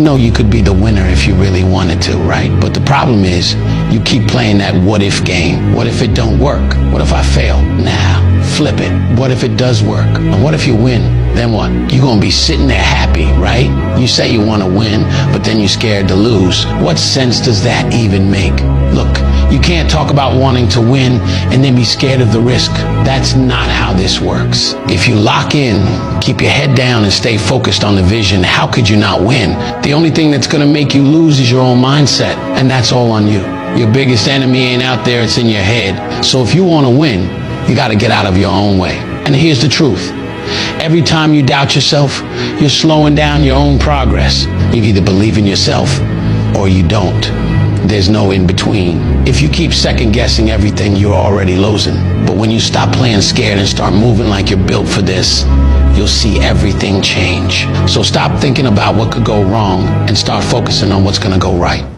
know you could be the winner if you really wanted to, right? But the problem is you keep playing that what if game. What if it don't work? What if I fail? Nah, flip it. What if it does work? And what if you win? Then what? You're gonna be sitting there happy, right? You say you wanna win, but then you're scared to lose. What sense does that even make? Look, you can't talk about wanting to win and then be scared of the risk. That's not how this works. If you lock in, keep your head down and stay focused on the vision, how could you not win? The only thing that's gonna make you lose is your own mindset, and that's all on you. Your biggest enemy ain't out there, it's in your head. So if you wanna win, you gotta get out of your own way. And here's the truth. Every time you doubt yourself, you're slowing down your own progress. You either believe in yourself or you don't. There's no in between. If you keep second guessing everything, you're already losing. But when you stop playing scared and start moving like you're built for this, you'll see everything change. So stop thinking about what could go wrong and start focusing on what's gonna go right.